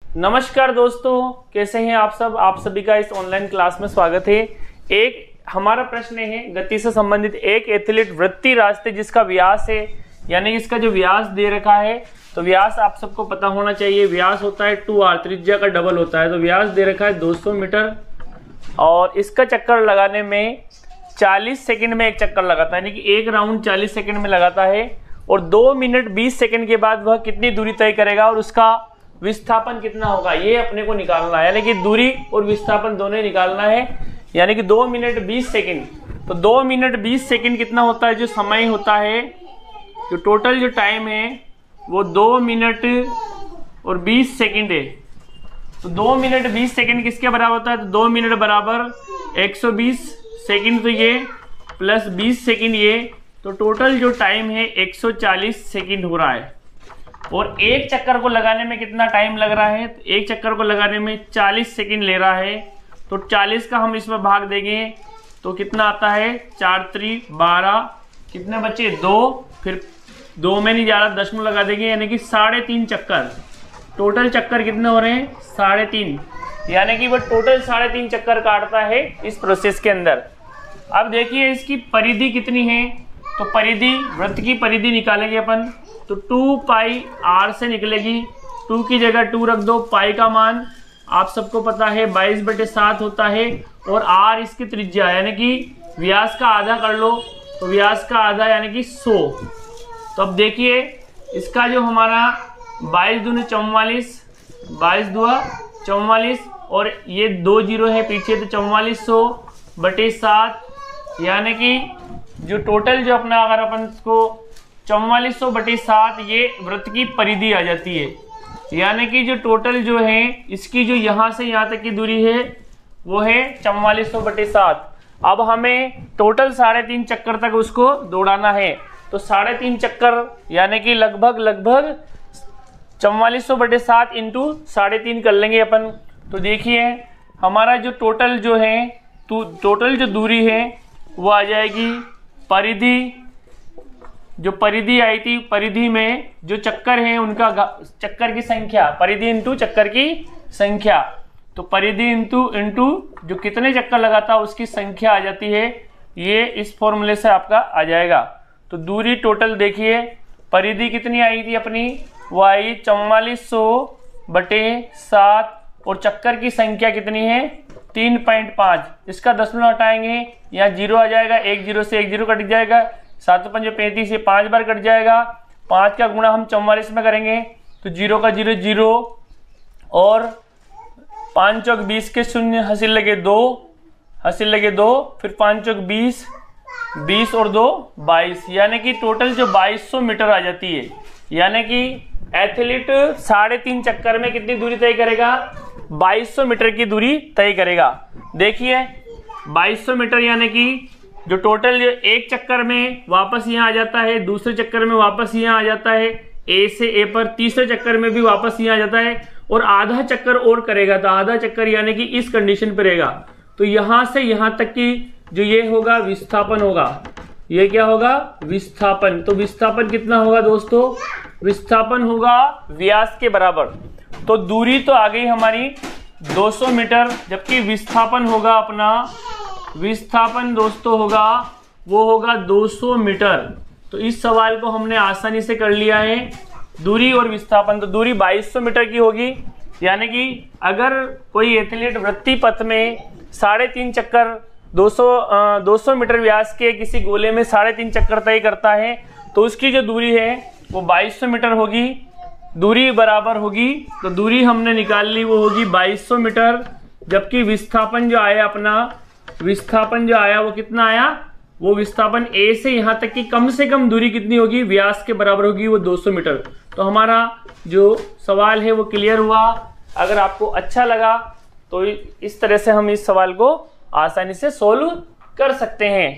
नमस्कार दोस्तों, कैसे हैं आप सब। आप सभी का इस ऑनलाइन क्लास में स्वागत है। एक हमारा प्रश्न है गति से संबंधित। एक एथलीट वृत्तीय रास्ते जिसका व्यास है, यानी इसका जो व्यास दे रखा है, तो व्यास आप सबको पता होना चाहिए। व्यास होता है 2r, त्रिज्या का डबल होता है। तो व्यास दे रखा है 200 मीटर और इसका चक्कर लगाने में 40 सेकंड में एक चक्कर लगाता है, यानी कि एक राउंड 40 सेकंड में लगाता है। और 2 मिनट 20 सेकंड के बाद वह कितनी दूरी तय करेगा और उसका विस्थापन कितना होगा, ये अपने को निकालना है। यानी कि दूरी और विस्थापन दोनों निकालना है। यानी कि 2 मिनट 20 सेकंड, तो 2 मिनट 20 सेकंड कितना होता है, जो समय होता है, जो टोटल जो टाइम है वो 2 मिनट और 20 सेकंड है। तो 2 मिनट 20 सेकंड किसके बराबर होता है, तो 2 मिनट बराबर 120 सेकंड, तो ये प्लस 20 सेकंड ये, तो टोटल जो टाइम है 140 सेकंड हो रहा है। और एक चक्कर को लगाने में कितना टाइम लग रहा है, तो एक चक्कर को लगाने में 40 सेकंड ले रहा है। तो 40 का हम इसमें भाग देंगे तो कितना आता है, 4 3 12, कितने बचे 2, फिर 2 में नहीं जा रहा, दशमलव लगा देंगे, यानी कि 3.5 चक्कर। टोटल चक्कर कितने हो रहे हैं, 3.5, यानी कि वह टोटल 3.5 चक्कर काटता है इस प्रोसेस के अंदर। अब देखिए इसकी परिधि कितनी है, तो परिधि, वृत्त की परिधि निकालेंगे अपन, तो 2 पाई r से निकलेगी। 2 की जगह 2 रख दो। पाई का मान आप सबको पता है 22/7 होता है और r इसकी त्रिज्या, यानी कि व्यास का आधा कर लो, तो व्यास का आधा यानी कि 100। तो अब देखिए इसका जो हमारा 22 दूनी 44, 22 दुआ 44 और ये 2 जीरो है पीछे, तो 4400/7, यानी कि जो टोटल जो अपना, अगर अपन इसको 4400/7 ये वृत्त की परिधि आ जाती है। यानी कि जो टोटल जो है इसकी जो यहाँ से यहाँ तक की दूरी है वो है 4400/7। अब हमें टोटल 3.5 चक्कर तक उसको दौड़ाना है, तो 3.5 चक्कर यानी कि लगभग 4400/7 इंटू 3.5 कर लेंगे अपन। तो देखिए हमारा जो टोटल जो है, तो टोटल जो दूरी है वो आ जाएगी, परिधि, जो परिधि आई थी, परिधि में जो चक्कर है उनका चक्कर की संख्या, परिधि इंटू चक्कर की संख्या, तो परिधि इंटू जो कितने चक्कर लगाता है उसकी संख्या आ जाती है। ये इस फॉर्मूले से आपका आ जाएगा। तो दूरी टोटल देखिए, परिधि कितनी आई थी अपनी, वो आई 4400/7 और चक्कर की संख्या कितनी है, 3.5। इसका दशमलव हटाएंगे, यहाँ 0 आ जाएगा, 1 0 से 1 0 कट जाएगा, 7 5 35 से 5 बार कट जाएगा। 5 का गुणा हम 44 में करेंगे तो 0 का 0 0 और 5 चौक 20 के शून्य, हासिल लगे 2, हासिल लगे 2, फिर 5 चौक 20, 20 और 2 22, यानी कि टोटल जो 2200 मीटर आ जाती है। यानी कि एथलीट 3.5 चक्कर में कितनी दूरी तय करेगा, 2200 मीटर की दूरी तय करेगा। देखिए 2200 मीटर, यानी कि जो टोटल एक चक्कर में वापस यहाँ आ जाता है, दूसरे चक्कर में वापस यहाँ आ जाता है, ए से ए पर, तीसरे चक्कर में भी वापस यहाँ आ जाता है और आधा चक्कर और करेगा, तो आधा चक्कर यानी कि इस कंडीशन पर रहेगा। तो यहाँ से यहाँ तक की जो ये होगा विस्थापन होगा, ये क्या होगा, विस्थापन। तो विस्थापन कितना होगा दोस्तों, विस्थापन होगा व्यास के बराबर। तो दूरी तो आ गई हमारी 200 मीटर, जबकि विस्थापन होगा अपना, विस्थापन दोस्तों होगा, वो होगा 200 मीटर। तो इस सवाल को हमने आसानी से कर लिया है, दूरी और विस्थापन। तो दूरी 2200 मीटर की होगी, यानी कि अगर कोई एथलीट वृत्तीय पथ में 3.5 चक्कर 200 मीटर व्यास के किसी गोले में 3.5 चक्कर तय करता है, तो उसकी जो दूरी है वो 2200 मीटर होगी। दूरी बराबर होगी, तो दूरी हमने निकाल ली, वो होगी 2200 मीटर। जबकि विस्थापन जो आया अपना, विस्थापन जो आया वो कितना आया, वो विस्थापन ए से यहाँ तक की कम से कम दूरी कितनी होगी, व्यास के बराबर होगी, वो 200 मीटर। तो हमारा जो सवाल है वो क्लियर हुआ। अगर आपको अच्छा लगा तो इस तरह से हम इस सवाल को आसानी से सोल्व कर सकते हैं।